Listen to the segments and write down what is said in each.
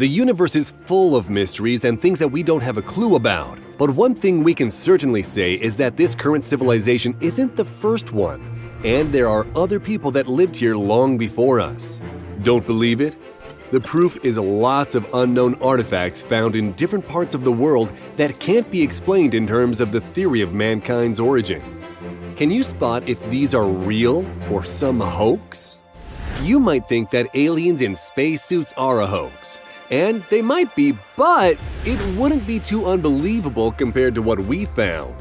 The universe is full of mysteries and things that we don't have a clue about. But one thing we can certainly say is that this current civilization isn't the first one, and there are other people that lived here long before us. Don't believe it? The proof is lots of unknown artifacts found in different parts of the world that can't be explained in terms of the theory of mankind's origin. Can you spot if these are real or some hoax? You might think that aliens in spacesuits are a hoax. And they might be, but it wouldn't be too unbelievable compared to what we found.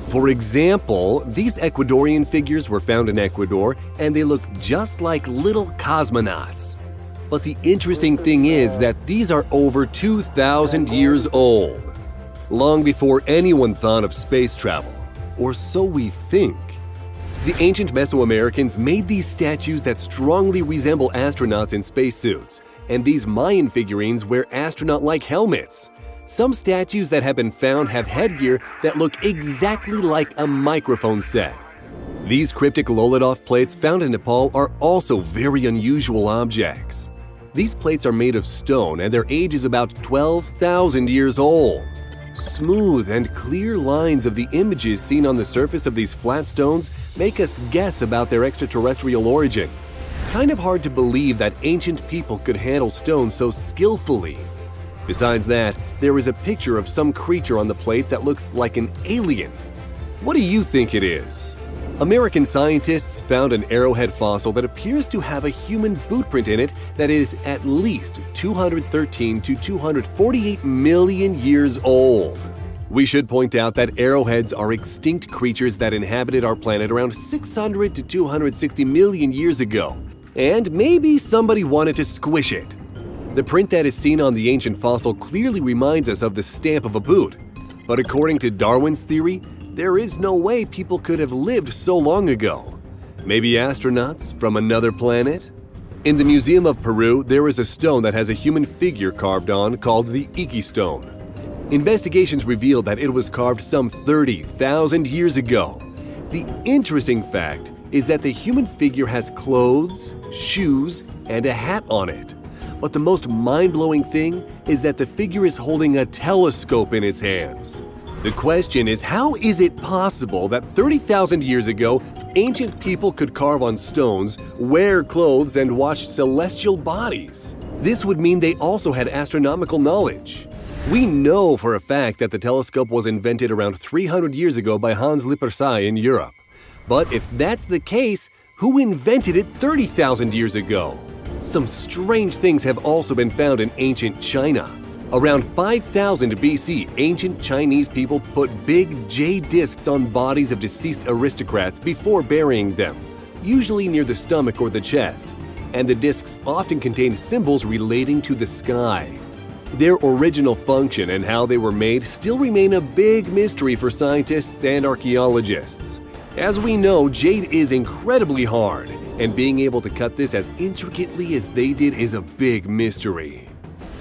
For example, these Ecuadorian figures were found in Ecuador and they look just like little cosmonauts. But the interesting thing is that these are over 2,000 years old, long before anyone thought of space travel, or so we think. The ancient Mesoamericans made these statues that strongly resemble astronauts in spacesuits, and these Mayan figurines wear astronaut-like helmets. Some statues that have been found have headgear that look exactly like a microphone set. These cryptic Lolodov plates found in Nepal are also very unusual objects. These plates are made of stone and their age is about 12,000 years old. Smooth and clear lines of the images seen on the surface of these flat stones make us guess about their extraterrestrial origin. Kind of hard to believe that ancient people could handle stone so skillfully. Besides that, there is a picture of some creature on the plates that looks like an alien. What do you think it is? American scientists found an arrowhead fossil that appears to have a human bootprint in it that is at least 213 to 248 million years old. We should point out that arrowheads are extinct creatures that inhabited our planet around 600 to 260 million years ago. And maybe somebody wanted to squish it. The print that is seen on the ancient fossil clearly reminds us of the stamp of a boot. But according to Darwin's theory, there is no way people could have lived so long ago. Maybe astronauts from another planet? In the Museum of Peru, there is a stone that has a human figure carved on called the Iki stone. Investigations revealed that it was carved some 30,000 years ago. The interesting fact is that the human figure has clothes, shoes, and a hat on it. But the most mind-blowing thing is that the figure is holding a telescope in its hands. The question is, how is it possible that 30,000 years ago, ancient people could carve on stones, wear clothes, and watch celestial bodies? This would mean they also had astronomical knowledge. We know for a fact that the telescope was invented around 300 years ago by Hans Lippershey in Europe. But if that's the case, who invented it 30,000 years ago? Some strange things have also been found in ancient China. Around 5000 BC, ancient Chinese people put big jade discs on bodies of deceased aristocrats before burying them, usually near the stomach or the chest, and the discs often contained symbols relating to the sky. Their original function and how they were made still remain a big mystery for scientists and archaeologists. As we know, jade is incredibly hard, and being able to cut this as intricately as they did is a big mystery.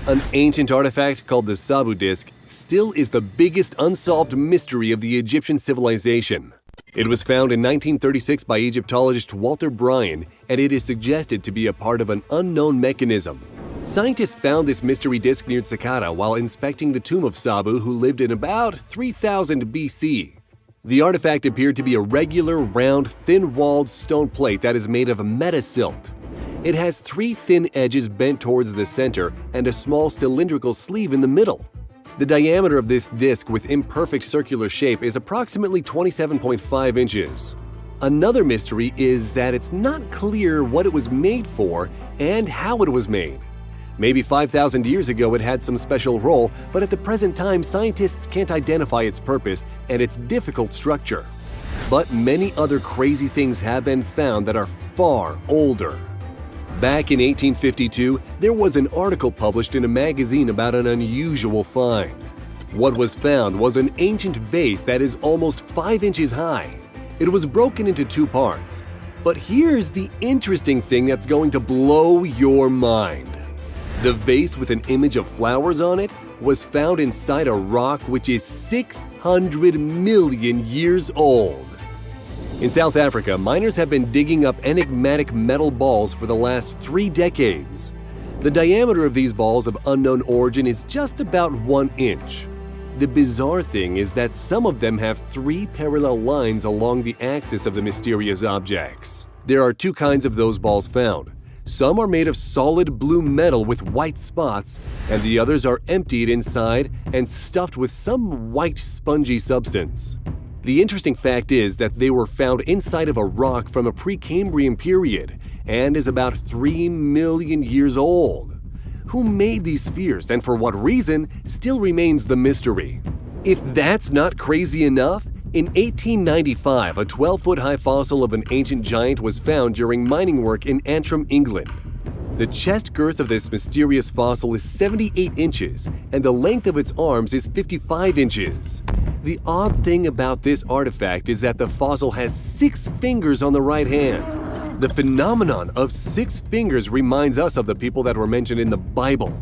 An ancient artifact called the Sabu disc still is the biggest unsolved mystery of the Egyptian civilization. It was found in 1936 by Egyptologist Walter Bryan, and it is suggested to be a part of an unknown mechanism. Scientists found this mystery disc near Saqqara while inspecting the tomb of Sabu, who lived in about 3000 BC. The artifact appeared to be a regular, round, thin-walled stone plate that is made of metasilt. It has 3 thin edges bent towards the center and a small cylindrical sleeve in the middle. The diameter of this disc with imperfect circular shape is approximately 27.5 inches. Another mystery is that it's not clear what it was made for and how it was made. Maybe 5,000 years ago it had some special role, but at the present time scientists can't identify its purpose and its difficult structure. But many other crazy things have been found that are far older. Back in 1852, there was an article published in a magazine about an unusual find. What was found was an ancient vase that is almost 5 inches high. It was broken into 2 parts. But here's the interesting thing that's going to blow your mind. The vase with an image of flowers on it was found inside a rock which is 600 million years old. In South Africa, miners have been digging up enigmatic metal balls for the last 3 decades. The diameter of these balls of unknown origin is just about 1 inch. The bizarre thing is that some of them have 3 parallel lines along the axis of the mysterious objects. There are 2 kinds of those balls found. Some are made of solid blue metal with white spots, and the others are emptied inside and stuffed with some white spongy substance. The interesting fact is that they were found inside of a rock from a Precambrian period and is about 3 million years old. Who made these spheres and for what reason still remains the mystery. If that's not crazy enough, in 1895, a 12-foot-high fossil of an ancient giant was found during mining work in Antrim, England. The chest girth of this mysterious fossil is 78 inches, and the length of its arms is 55 inches. The odd thing about this artifact is that the fossil has 6 fingers on the right hand. The phenomenon of 6 fingers reminds us of the people that were mentioned in the Bible.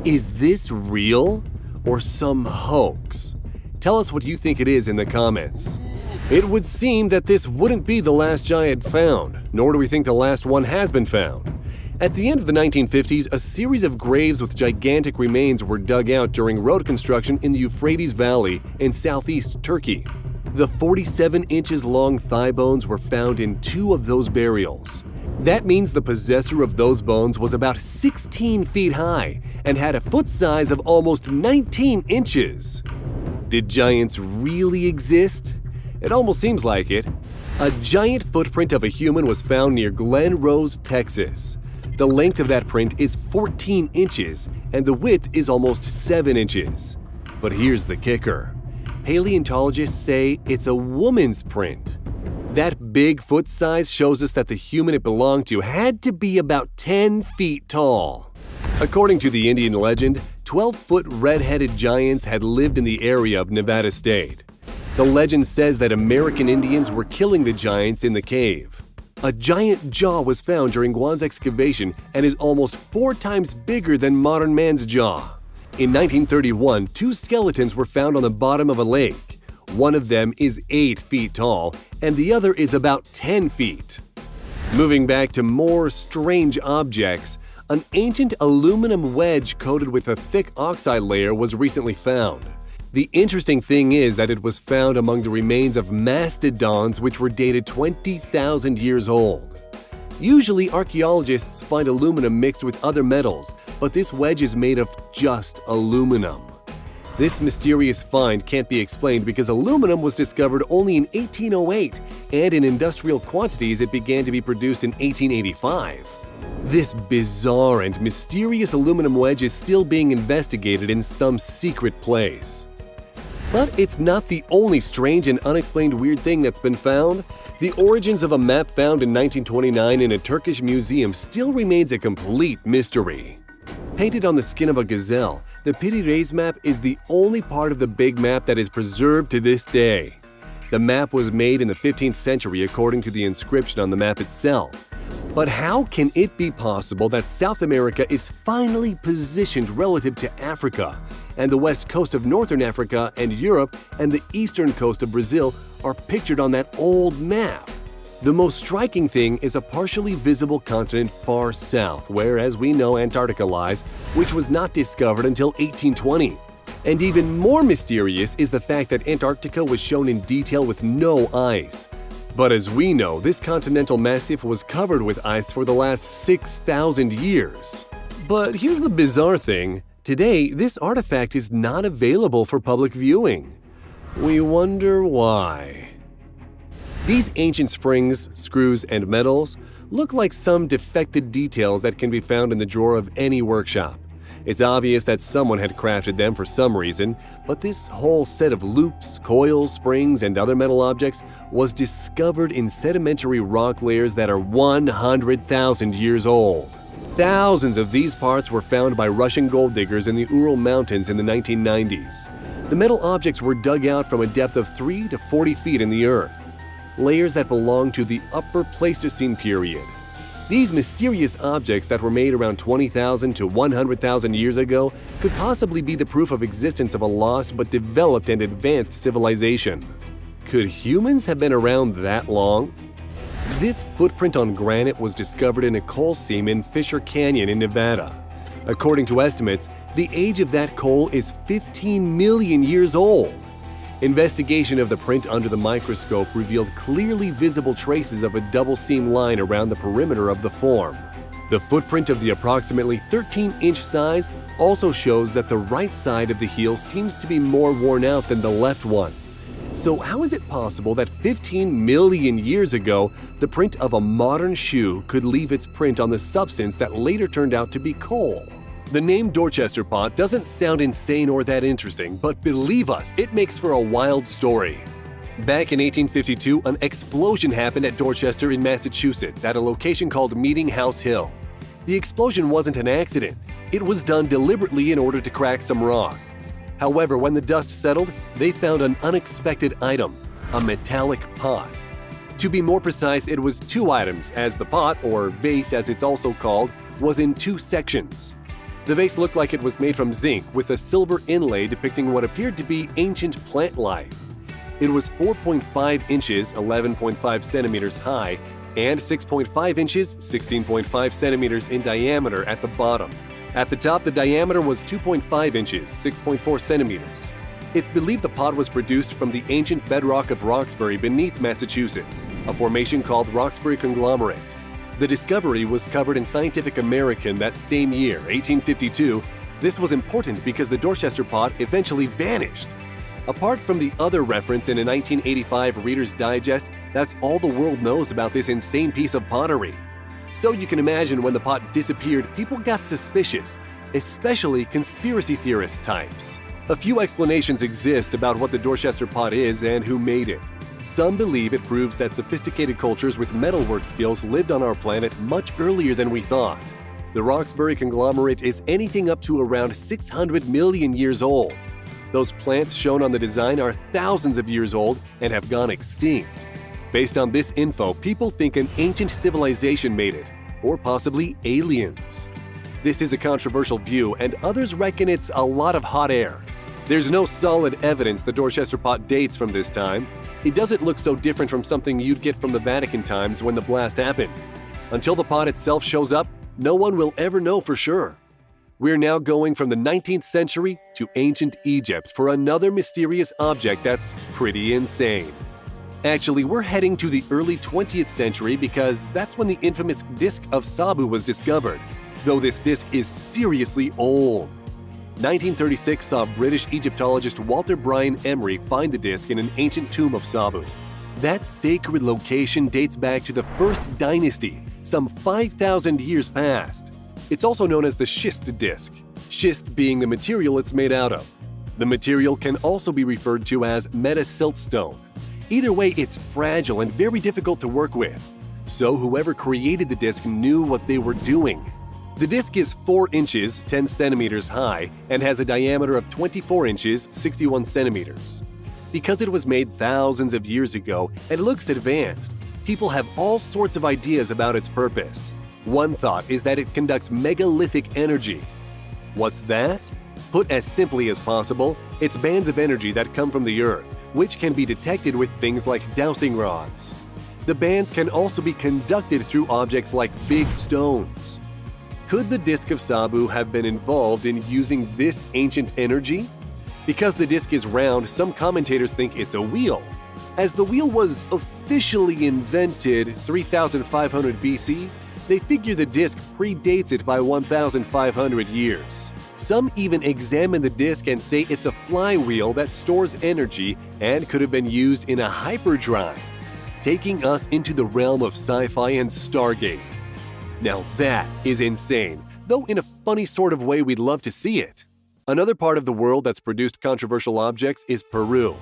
Is this real or some hoax? Tell us what you think it is in the comments. It would seem that this wouldn't be the last giant found, nor do we think the last one has been found. At the end of the 1950s, a series of graves with gigantic remains were dug out during road construction in the Euphrates Valley in southeast Turkey. The 47 inches long thigh bones were found in 2 of those burials. That means the possessor of those bones was about 16 feet high and had a foot size of almost 19 inches. Did giants really exist? It almost seems like it. A giant footprint of a human was found near Glen Rose, Texas. The length of that print is 14 inches and the width is almost 7 inches. But here's the kicker. Paleontologists say it's a woman's print. That big foot size shows us that the human it belonged to had to be about 10 feet tall. According to the Indian legend, 12-foot red-headed giants had lived in the area of Nevada State. The legend says that American Indians were killing the giants in the cave. A giant jaw was found during Guan's excavation and is almost 4 times bigger than modern man's jaw. In 1931, 2 skeletons were found on the bottom of a lake. One of them is 8 feet tall, and the other is about 10 feet. Moving back to more strange objects, an ancient aluminum wedge coated with a thick oxide layer was recently found. The interesting thing is that it was found among the remains of mastodons which were dated 20,000 years old. Usually, archaeologists find aluminum mixed with other metals, but this wedge is made of just aluminum. This mysterious find can't be explained because aluminum was discovered only in 1808, and in industrial quantities it began to be produced in 1885. This bizarre and mysterious aluminum wedge is still being investigated in some secret place. But it's not the only strange and unexplained weird thing that's been found. The origins of a map found in 1929 in a Turkish museum still remains a complete mystery. Painted on the skin of a gazelle, the Piri Reis map is the only part of the big map that is preserved to this day. The map was made in the 15th century according to the inscription on the map itself. But how can it be possible that South America is finally positioned relative to Africa, and the west coast of northern Africa and Europe and the eastern coast of Brazil are pictured on that old map? The most striking thing is a partially visible continent far south, where, as we know, Antarctica lies, which was not discovered until 1820. And even more mysterious is the fact that Antarctica was shown in detail with no ice. But as we know, this continental massif was covered with ice for the last 6,000 years. But here's the bizarre thing. Today, this artifact is not available for public viewing. We wonder why. These ancient springs, screws, and metals look like some defected details that can be found in the drawer of any workshop. It's obvious that someone had crafted them for some reason, but this whole set of loops, coils, springs, and other metal objects was discovered in sedimentary rock layers that are 100,000 years old. Thousands of these parts were found by Russian gold diggers in the Ural Mountains in the 1990s. The metal objects were dug out from a depth of 3 to 40 feet in the earth, layers that belong to the Upper Pleistocene period. These mysterious objects that were made around 20,000 to 100,000 years ago could possibly be the proof of existence of a lost but developed and advanced civilization. Could humans have been around that long? This footprint on granite was discovered in a coal seam in Fisher Canyon in Nevada. According to estimates, the age of that coal is 15 million years old. Investigation of the print under the microscope revealed clearly visible traces of a double-seam line around the perimeter of the form. The footprint of the approximately 13-inch size also shows that the right side of the heel seems to be more worn out than the left one. So how is it possible that 15 million years ago, the print of a modern shoe could leave its print on the substance that later turned out to be coal? The name Dorchester pot doesn't sound insane or that interesting, but believe us, it makes for a wild story. Back in 1852, an explosion happened at Dorchester in Massachusetts at a location called Meeting House Hill. The explosion wasn't an accident. It was done deliberately in order to crack some rock. However, when the dust settled, they found an unexpected item, a metallic pot. To be more precise, it was two items, as the pot, or vase as it's also called, was in two sections. The vase looked like it was made from zinc with a silver inlay depicting what appeared to be ancient plant life. It was 4.5 inches, 11.5 centimeters high, and 6.5 inches, 16.5 centimeters in diameter at the bottom. At the top, the diameter was 2.5 inches, 6.4 centimeters. It's believed the pot was produced from the ancient bedrock of Roxbury beneath Massachusetts, a formation called Roxbury Conglomerate. The discovery was covered in Scientific American that same year, 1852. This was important because the Dorchester pot eventually vanished. Apart from the other reference in a 1985 Reader's Digest, that's all the world knows about this insane piece of pottery. So you can imagine when the pot disappeared, people got suspicious, especially conspiracy theorist types. A few explanations exist about what the Dorchester pot is and who made it. Some believe it proves that sophisticated cultures with metalwork skills lived on our planet much earlier than we thought. The Roxbury Conglomerate is anything up to around 600 million years old. Those plants shown on the design are thousands of years old and have gone extinct. Based on this info, people think an ancient civilization made it, or possibly aliens. This is a controversial view, and others reckon it's a lot of hot air. There's no solid evidence the Dorchester pot dates from this time. It doesn't look so different from something you'd get from the Vatican times when the blast happened. Until the pot itself shows up, no one will ever know for sure. We're now going from the 19th century to ancient Egypt for another mysterious object that's pretty insane. Actually, we're heading to the early 20th century because that's when the infamous disc of Sabu was discovered, though this disc is seriously old. 1936 saw British Egyptologist Walter Bryan Emery find the disc in an ancient tomb of Sabu. That sacred location dates back to the First Dynasty, some 5,000 years past. It's also known as the schist disc, schist being the material it's made out of. The material can also be referred to as metasiltstone. Either way, it's fragile and very difficult to work with. So whoever created the disc knew what they were doing. The disc is 4 inches, 10 centimeters high, and has a diameter of 24 inches, 61 centimeters. Because it was made thousands of years ago and looks advanced, people have all sorts of ideas about its purpose. One thought is that it conducts megalithic energy. What's that? Put as simply as possible, it's bands of energy that come from the Earth, which can be detected with things like dowsing rods. The bands can also be conducted through objects like big stones. Could the disc of Sabu have been involved in using this ancient energy? Because the disc is round, some commentators think it's a wheel. As the wheel was officially invented 3500 BC, they figure the disc predates it by 1,500 years. Some even examine the disc and say it's a flywheel that stores energy and could have been used in a hyperdrive, taking us into the realm of sci-fi and Stargate. Now that is insane, though in a funny sort of way we'd love to see it. Another part of the world that's produced controversial objects is Peru.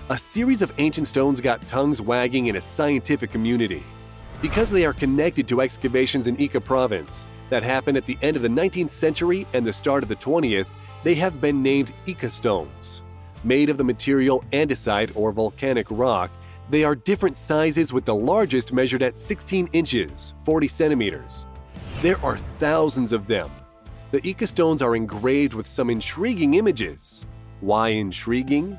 A series of ancient stones got tongues wagging in a scientific community. Because they are connected to excavations in Ica province that happened at the end of the 19th century and the start of the 20th, they have been named Ica stones. Made of the material andesite or volcanic rock, they are different sizes with the largest measured at 16 inches, 40 centimeters. There are thousands of them. The Ica stones are engraved with some intriguing images. Why intriguing?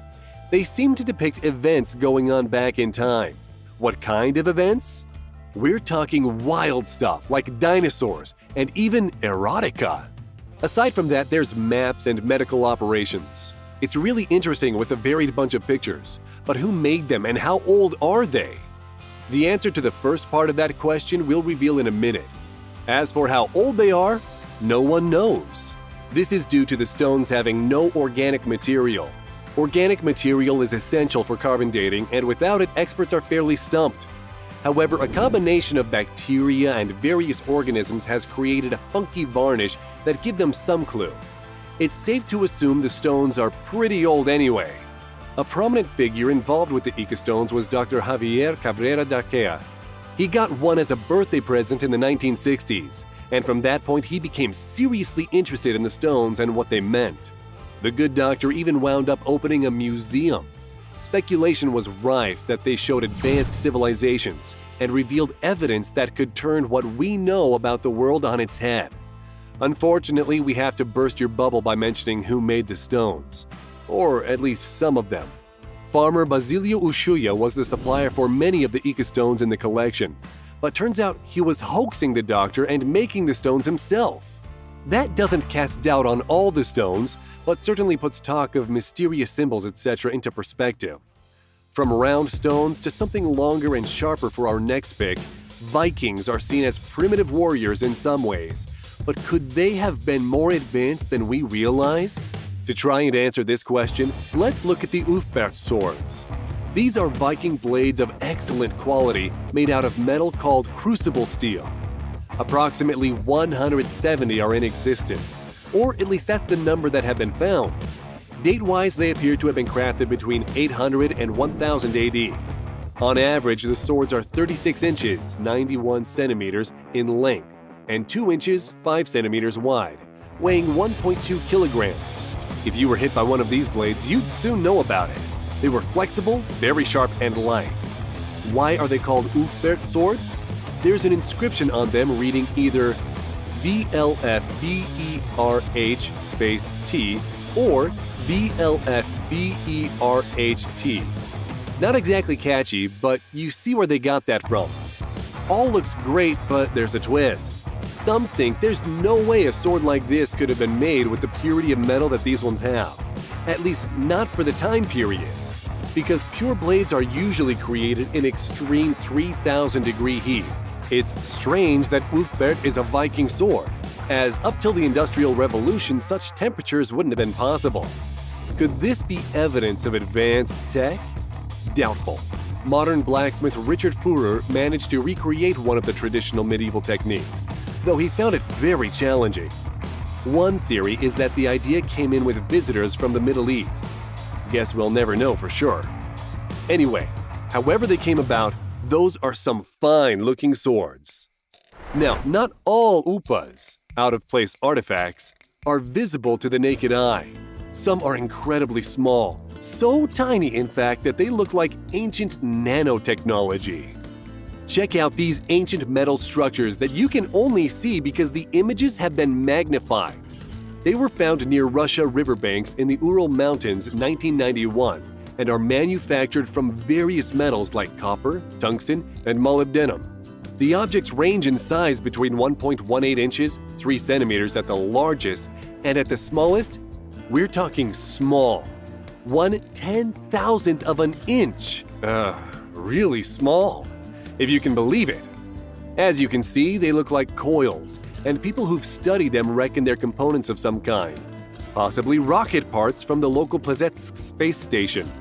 They seem to depict events going on back in time. What kind of events? We're talking wild stuff like dinosaurs and even erotica. Aside from that, there's maps and medical operations. It's really interesting with a varied bunch of pictures, but who made them and how old are they? The answer to the first part of that question we'll reveal in a minute. As for how old they are, no one knows. This is due to the stones having no organic material. Organic material is essential for carbon dating, and without it, experts are fairly stumped. However, a combination of bacteria and various organisms has created a funky varnish that give them some clue. It's safe to assume the stones are pretty old anyway. A prominent figure involved with the Ica stones was Dr. Javier Cabrera Darquea. He got one as a birthday present in the 1960s, and from that point he became seriously interested in the stones and what they meant. The good doctor even wound up opening a museum. Speculation was rife that they showed advanced civilizations and revealed evidence that could turn what we know about the world on its head. Unfortunately, we have to burst your bubble by mentioning who made the stones, or at least some of them. Farmer Basilio Ushuya was the supplier for many of the Ica stones in the collection, but turns out he was hoaxing the doctor and making the stones himself. That doesn't cast doubt on all the stones, but certainly puts talk of mysterious symbols, etc. into perspective. From round stones to something longer and sharper for our next pick, Vikings are seen as primitive warriors in some ways, but could they have been more advanced than we realize? To try and answer this question, let's look at the Ulfberht swords. These are Viking blades of excellent quality made out of metal called crucible steel. Approximately 170 are in existence, or at least that's the number that have been found. Date-wise, they appear to have been crafted between 800 and 1000 AD. On average, the swords are 36 inches, 91 centimeters in length, and 2 inches, 5 centimeters wide, weighing 1.2 kilograms. If you were hit by one of these blades, you'd soon know about it. They were flexible, very sharp, and light. Why are they called Ulfberht swords? There's an inscription on them reading either VLFBERH space T or VLFBERHT. Not exactly catchy, but you see where they got that from. All looks great, but there's a twist. Some think there's no way a sword like this could have been made with the purity of metal that these ones have. At least not for the time period. Because pure blades are usually created in extreme 3000-degree heat. It's strange that Ulfberht is a Viking sword, as up till the Industrial Revolution such temperatures wouldn't have been possible. Could this be evidence of advanced tech? Doubtful. Modern blacksmith Richard Führer managed to recreate one of the traditional medieval techniques, though he found it very challenging. One theory is that the idea came in with visitors from the Middle East. Guess we'll never know for sure. Anyway, however they came about, those are some fine-looking swords. Now, not all Upas, out-of-place artifacts, are visible to the naked eye. Some are incredibly small, so tiny in fact that they look like ancient nanotechnology. Check out these ancient metal structures that you can only see because the images have been magnified. They were found near Russia riverbanks in the Ural Mountains in 1991 and are manufactured from various metals like copper, tungsten, and molybdenum. The objects range in size between 1.18 inches, 3 centimeters at the largest, and at the smallest, we're talking small. 1/10,000th of an inch. Really small, if you can believe it. As you can see, they look like coils, and people who've studied them reckon they're components of some kind, possibly rocket parts from the local Plesetsk space station.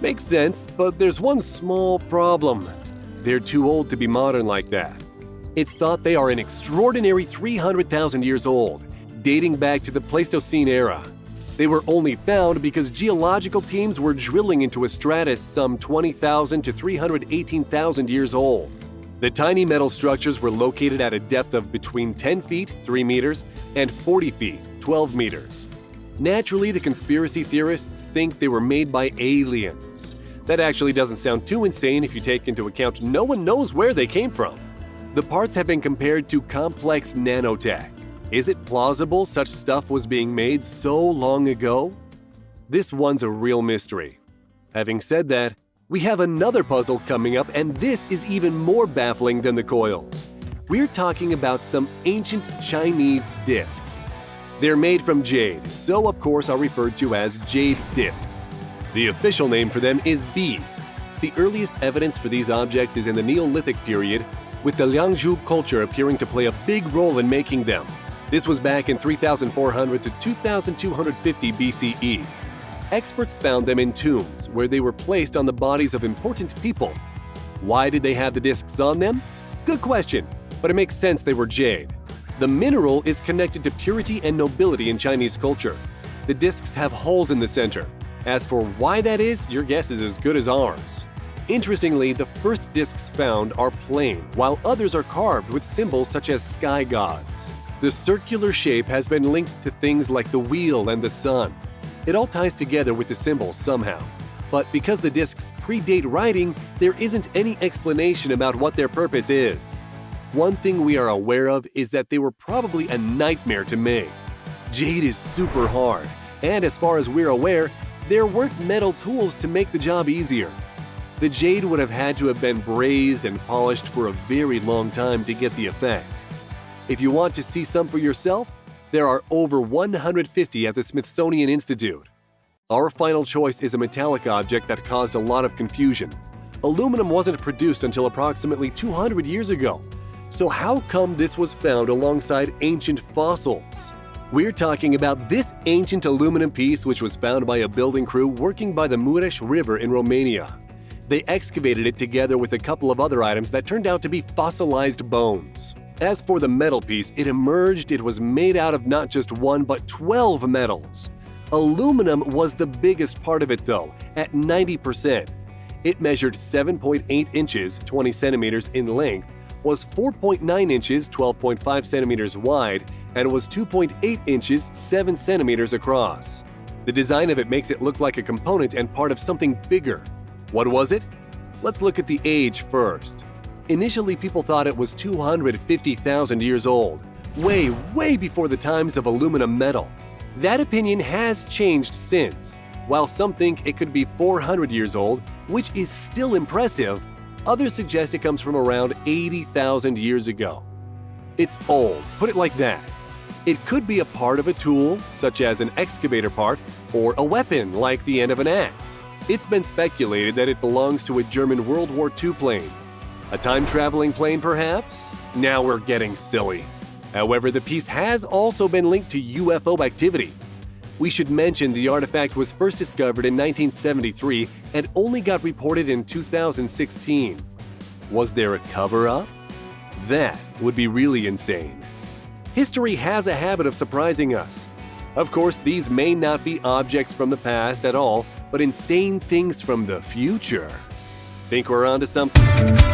Makes sense, but there's one small problem. They're too old to be modern like that. It's thought they are an extraordinary 300,000 years old, dating back to the Pleistocene era. They were only found because geological teams were drilling into a stratus some 20,000 to 318,000 years old. The tiny metal structures were located at a depth of between 10 feet, 3 meters, and 40 feet, 12 meters. Naturally, the conspiracy theorists think they were made by aliens. That actually doesn't sound too insane if you take into account no one knows where they came from. The parts have been compared to complex nanotech. Is it plausible such stuff was being made so long ago? This one's a real mystery. Having said that, we have another puzzle coming up, and this is even more baffling than the coils. We're talking about some ancient Chinese discs. They're made from jade, so of course are referred to as jade discs. The official name for them is bead. The earliest evidence for these objects is in the Neolithic period, with the Liangzhu culture appearing to play a big role in making them. This was back in 3400 to 2250 BCE. Experts found them in tombs, where they were placed on the bodies of important people. Why did they have the discs on them? Good question, but it makes sense they were jade. The mineral is connected to purity and nobility in Chinese culture. The discs have holes in the center. As for why that is, your guess is as good as ours. Interestingly, the first discs found are plain, while others are carved with symbols such as sky gods. The circular shape has been linked to things like the wheel and the sun. It all ties together with the symbols somehow. But because the discs predate writing, there isn't any explanation about what their purpose is. One thing we are aware of is that they were probably a nightmare to make. Jade is super hard, and as far as we're aware, there weren't metal tools to make the job easier. The jade would have had to have been brazed and polished for a very long time to get the effect. If you want to see some for yourself, there are over 150 at the Smithsonian Institute. Our final choice is a metallic object that caused a lot of confusion. Aluminum wasn't produced until approximately 200 years ago. So how come this was found alongside ancient fossils? We're talking about this ancient aluminum piece which was found by a building crew working by the Mureș River in Romania. They excavated it together with a couple of other items that turned out to be fossilized bones. As for the metal piece, it was made out of not just one but 12 metals. Aluminum was the biggest part of it though, at 90%. It measured 7.8 inches, 20 centimeters in length, was 4.9 inches, 12.5 centimeters wide, and was 2.8 inches, 7 centimeters across. The design of it makes it look like a component and part of something bigger. What was it? Let's look at the age first. Initially, people thought it was 250,000 years old, way before the times of aluminum metal. That opinion has changed since. While some think it could be 400 years old, which is still impressive, others suggest it comes from around 80,000 years ago. It's old, put it like that. It could be a part of a tool, such as an excavator part, or a weapon, like the end of an axe. It's been speculated that it belongs to a German World War II plane. A time-traveling plane, perhaps? Now we're getting silly. However, the piece has also been linked to UFO activity. We should mention the artifact was first discovered in 1973 and only got reported in 2016. Was there a cover-up? That would be really insane. History has a habit of surprising us. Of course, these may not be objects from the past at all, but insane things from the future. Think we're onto something?